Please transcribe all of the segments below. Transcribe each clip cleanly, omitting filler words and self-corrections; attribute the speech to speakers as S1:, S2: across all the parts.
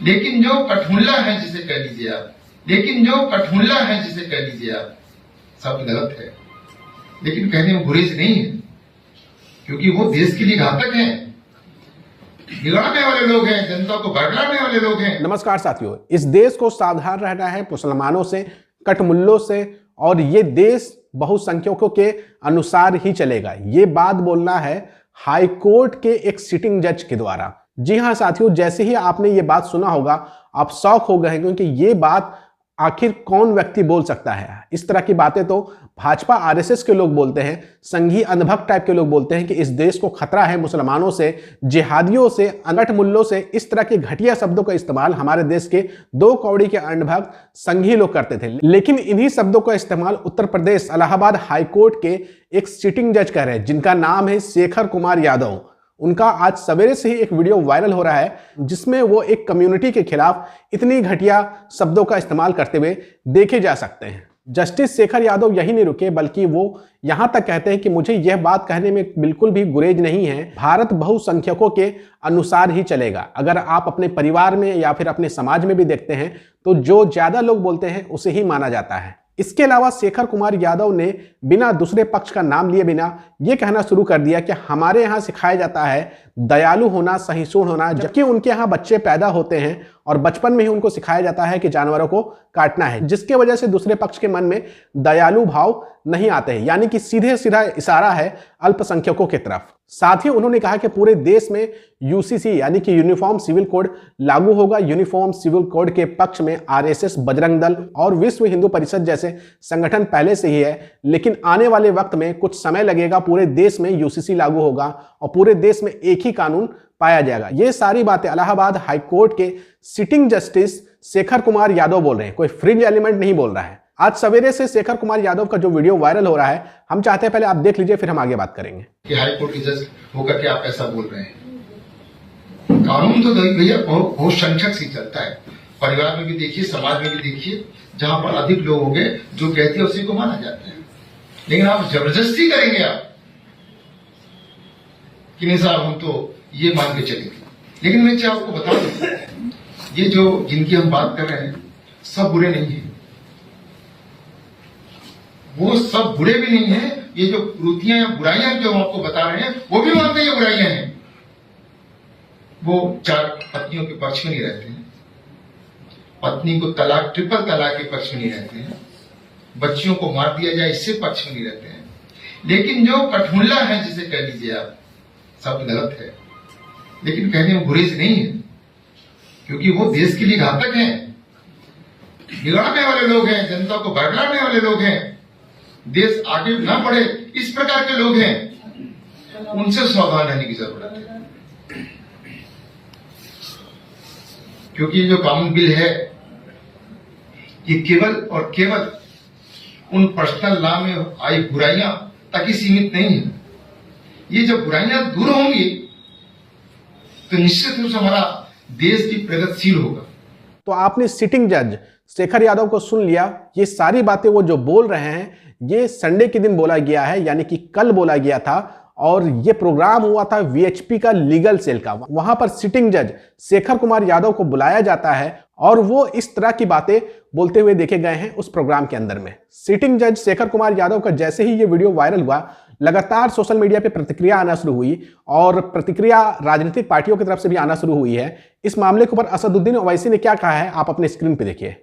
S1: लेकिन जो कठमुल्ला है जिसे कह लीजिए आप, लेकिन जो कठमुल्ला है जिसे कह लीजिए आप, सब गलत है, लेकिन कहने में गुरेज नहीं है, क्योंकि वो देश के लिए घातक हैं, बिगाड़ने वाले लोग हैं, जनता को भड़काने वाले लोग हैं।
S2: नमस्कार साथियों, इस देश को सावधान रहना है मुसलमानों से, कठमुल्लों से, और ये देश बहुसंख्यकों के अनुसार ही चलेगा। ये बात बोलना है हाई कोर्ट के एक सिटिंग जज के द्वारा। जी हां साथियों, जैसे ही आपने ये बात सुना होगा आप शॉक हो गए, क्योंकि ये बात आखिर कौन व्यक्ति बोल सकता है। इस तरह की बातें तो भाजपा आरएसएस के लोग बोलते हैं, संघी अंधभक्त टाइप के लोग बोलते हैं कि इस देश को खतरा है मुसलमानों से, जिहादियों से, कठमुल्लों से। इस तरह के घटिया शब्दों का इस्तेमाल हमारे देश के 2 कौड़ी के अंधभक्त संघी लोग करते थे। लेकिन इन्हीं शब्दों का इस्तेमाल उत्तर प्रदेश इलाहाबाद हाईकोर्ट के एक सिटिंग जज कर रहे हैं, जिनका नाम है शेखर कुमार यादव। उनका आज सवेरे से ही एक वीडियो वायरल हो रहा है, जिसमें वो एक कम्युनिटी के खिलाफ इतनी घटिया शब्दों का इस्तेमाल करते हुए देखे जा सकते हैं। जस्टिस शेखर यादव यही नहीं रुके, बल्कि वो यहां तक कहते हैं कि मुझे यह बात कहने में बिल्कुल भी गुरेज नहीं है, भारत बहुसंख्यकों के अनुसार ही चलेगा। अगर आप अपने परिवार में या फिर अपने समाज में भी देखते हैं तो जो ज्यादा लोग बोलते हैं उसे ही माना जाता है। इसके अलावा शेखर कुमार यादव ने बिना दूसरे पक्ष का नाम लिए बिना यह कहना शुरू कर दिया कि हमारे यहाँ सिखाया जाता है दयालु होना, सहिष्णु होना, जबकि उनके यहाँ बच्चे पैदा होते हैं और बचपन में ही उनको सिखाया जाता है कि जानवरों को काटना है, जिसके वजह से दूसरे पक्ष के मन में दयालु भाव नहीं आते हैं। यानी कि सीधे सीधा इशारा है अल्पसंख्यकों की तरफ। साथ ही उन्होंने कहा कि पूरे देश में यूसीसी यानी कि यूनिफॉर्म सिविल कोड लागू होगा। यूनिफॉर्म सिविल कोड के पक्ष में आरएसएस, बजरंग दल और विश्व हिंदू परिषद जैसे संगठन पहले से ही है, लेकिन आने वाले वक्त में कुछ समय लगेगा, पूरे देश में यूसीसी लागू होगा और पूरे देश में एक ही कानून पाया जाएगा। ये सारी बातें इलाहाबाद हाईकोर्ट के सिटिंग जस्टिस शेखर कुमार यादव बोल रहे हैं, कोई फ्रिंज एलिमेंट नहीं बोल रहा है। आज सवेरे से शेखर कुमार यादव का जो वीडियो वायरल हो रहा है, हम चाहते हैं पहले आप देख लीजिए, फिर हम आगे बात करेंगे।
S1: कि हाईकोर्ट के जज होकर के आप ऐसा बोल रहे हैं, कानून तो भैया बहुत संख्यक से चलता है। परिवार में भी देखिए, समाज में भी देखिए, जहां पर अधिक लोग होंगे जो कहते हैं उसी को माना जाता है। लेकिन आप जबरदस्ती करेंगे आप कि नहीं साहब हम तो ये मान के चलेंगे। लेकिन मैं क्या आपको बता दूं, ये जो जिनकी हम बात कर रहे हैं सब बुरे नहीं है, वो सब बुरे भी नहीं है। ये जो कुरीतियां या बुराइयां जो हम आपको बता रहे हैं वो भी मानते हैं ये बुराइयां हैं। वो 4 पत्नियों के पक्ष में नहीं रहते हैं, पत्नी को तलाक, ट्रिपल तलाक के पक्ष में नहीं रहते हैं, बच्चियों को मार दिया जाए इससे पक्ष में नहीं रहते हैं। लेकिन जो कठमुल्ला है जिसे कह लीजिए आप, सब गलत है, लेकिन कहने में गुरेज नहीं है, क्योंकि वो देश के लिए घातक हैं, बिगाड़ने वाले लोग हैं, जनता को भड़काने वाले लोग हैं, देश आगे ना बढ़े इस प्रकार के लोग हैं। उनसे सावधान रहने की जरूरत है, क्योंकि ये जो कानून बिल है ये केवल और केवल उन पर्सनल लॉ में आई बुराइयां तक ही सीमित नहीं है। ये जब बुराइयां दूर होंगी तो निश्चित रूप से हमारा देश भी प्रगतिशील होगा।
S2: तो आपने सिटिंग जज शेखर यादव को सुन लिया। ये सारी बातें वो जो बोल रहे हैं ये संडे के दिन बोला गया है, यानी कि कल बोला गया था, और ये प्रोग्राम हुआ था वीएचपी का लीगल सेल का। वहां पर सिटिंग जज शेखर कुमार यादव को बुलाया जाता है और वो इस तरह की बातें बोलते हुए देखे गए हैं उस प्रोग्राम के अंदर में। सिटिंग जज शेखर कुमार यादव का जैसे ही ये वीडियो वायरल हुआ, लगातार सोशल मीडिया पे प्रतिक्रिया आना शुरू हुई और प्रतिक्रिया राजनीतिक पार्टियों की तरफ से भी आना शुरू हुई है। इस मामले के ऊपर असदुद्दीन ओवैसी ने क्या कहा है आप अपने स्क्रीन पे देखिए।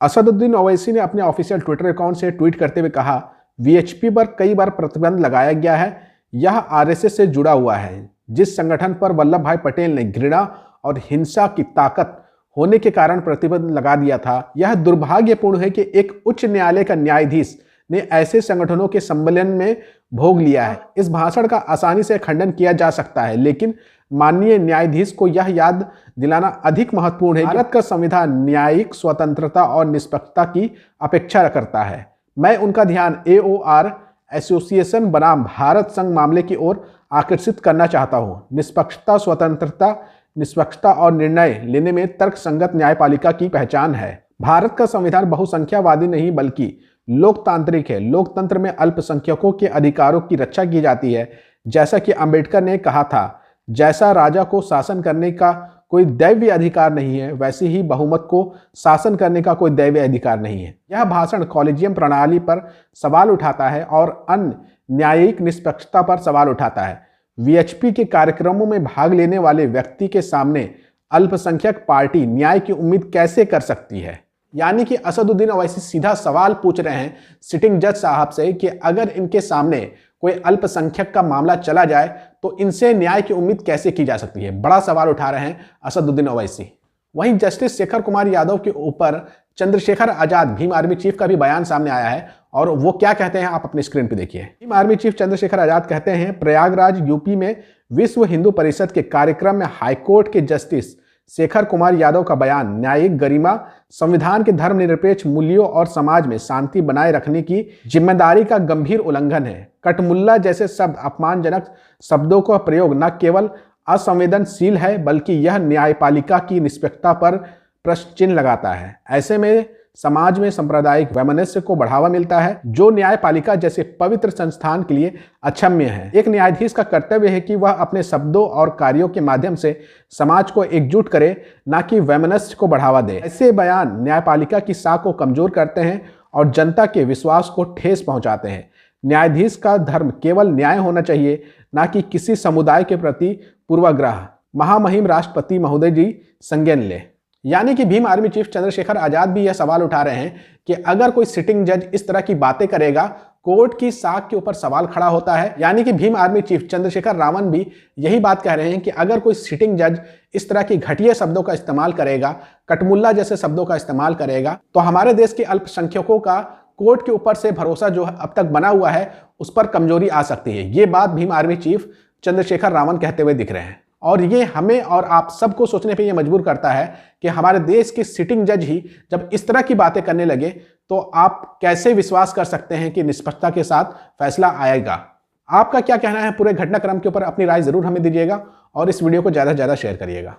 S2: असदुद्दीन ओवैसी ने अपने ऑफिशियल ट्विटर अकाउंट से ट्वीट करते हुए कहा, वीएचपी पर कई बार प्रतिबंध लगाया गया है, यह आरएसएस से जुड़ा हुआ है। जिस संगठन पर वल्लभ भाई पटेल ने घृणा और हिंसा की ताकत होने के कारण प्रतिबंध लगा दिया था, यह दुर्भाग्यपूर्ण है कि एक उच्च न्यायालय का न्यायाधीश ने ऐसे संगठनों के सम्मेलन में भोग लिया है। इस भाषण का आसानी से खंडन किया जा सकता है, लेकिन माननीय न्यायाधीश को यह याद दिलाना अधिक महत्वपूर्ण है कि भारत का संविधान न्यायिक स्वतंत्रता और निष्पक्षता की अपेक्षा करता है। मैं उनका ध्यान AOR एसोसिएशन बनाम भारत संघ मामले की ओर आकर्षित करना चाहता हूं। निष्पक्षता, स्वतंत्रता, निष्पक्षता और निर्णय लेने में तर्कसंगत न्यायपालिका की पहचान है। भारत का संविधान बहुसंख्यावादी नहीं बल्कि लोकतांत्रिक है। लोकतंत्र में अल्पसंख्यकों के अधिकारों की रक्षा की जाती है। जैसा कि अंबेडकर ने कहा था, जैसा राजा को शासन करने का कोई दैवीय अधिकार नहीं है, वैसे ही बहुमत को शासन करने का कोई दैवीय अधिकार नहीं है। यह भाषण कॉलेजियम प्रणाली पर सवाल उठाता है और अन्य न्यायिक निष्पक्षता पर सवाल उठाता है। वीएचपी के कार्यक्रमों में भाग लेने वाले व्यक्ति के सामने अल्पसंख्यक पार्टी न्याय की उम्मीद कैसे कर सकती है? यानी कि असदुद्दीन ओवैसी सीधा सवाल पूछ रहे हैं सिटिंग जज साहब से कि अगर इनके सामने कोई अल्पसंख्यक का मामला चला जाए तो इनसे न्याय की उम्मीद कैसे की जा सकती है। बड़ा सवाल उठा रहे हैं असदुद्दीन ओवैसी। वहीं जस्टिस शेखर कुमार यादव के ऊपर चंद्रशेखर आजाद भीम आर्मी चीफ का भी बयान सामने आया है और वो क्या कहते हैं आप अपनी स्क्रीन पे देखिए। भीम आर्मी चीफ चंद्रशेखर आजाद कहते हैं, प्रयागराज यूपी में विश्व हिंदू परिषद के कार्यक्रम में हाईकोर्ट के जस्टिस शेखर कुमार यादव का बयान न्यायिक गरिमा, संविधान के धर्मनिरपेक्ष मूल्यों और समाज में शांति बनाए रखने की जिम्मेदारी का गंभीर उल्लंघन है। कटमुल्ला जैसे शब्द अपमानजनक शब्दों का प्रयोग न केवल असंवेदनशील है बल्कि यह न्यायपालिका की निष्पक्षता पर प्रश्न चिन्ह लगाता है। ऐसे में समाज में सांप्रदायिक वैमनस्य को बढ़ावा मिलता है जो न्यायपालिका जैसे पवित्र संस्थान के लिए अक्षम्य है। एक न्यायाधीश का कर्तव्य है कि वह अपने शब्दों और कार्यों के माध्यम से समाज को एकजुट करे, न कि वैमनस्य को बढ़ावा दे। ऐसे बयान न्यायपालिका की साख को कमजोर करते हैं और जनता के विश्वास को ठेस पहुंचाते हैं। न्यायाधीश का धर्म केवल न्याय होना चाहिए, न कि किसी समुदाय के प्रति पूर्वाग्रह। महामहिम राष्ट्रपति महोदय जी संज्ञान ले। यानी कि भीम आर्मी चीफ चंद्रशेखर आजाद भी यह सवाल उठा रहे हैं कि अगर कोई सिटिंग जज इस तरह की बातें करेगा, कोर्ट की साख के ऊपर सवाल खड़ा होता है। यानी कि भीम आर्मी चीफ चंद्रशेखर रावण भी यही बात कह रहे हैं कि अगर कोई सिटिंग जज इस तरह की घटिया शब्दों का इस्तेमाल करेगा, कटमुल्ला जैसे शब्दों का इस्तेमाल करेगा, तो हमारे देश के अल्पसंख्यकों का कोर्ट के ऊपर से भरोसा जो अब तक बना हुआ है उस पर कमजोरी आ सकती है। ये बात भीम आर्मी चीफ चंद्रशेखर रावण कहते हुए दिख रहे हैं और ये हमें और आप सबको सोचने पे ये मजबूर करता है कि हमारे देश के सिटिंग जज ही जब इस तरह की बातें करने लगे तो आप कैसे विश्वास कर सकते हैं कि निष्पक्षता के साथ फैसला आएगा। आपका क्या कहना है पूरे घटनाक्रम के ऊपर? अपनी राय जरूर हमें दीजिएगा और इस वीडियो को ज़्यादा से ज़्यादा शेयर करिएगा।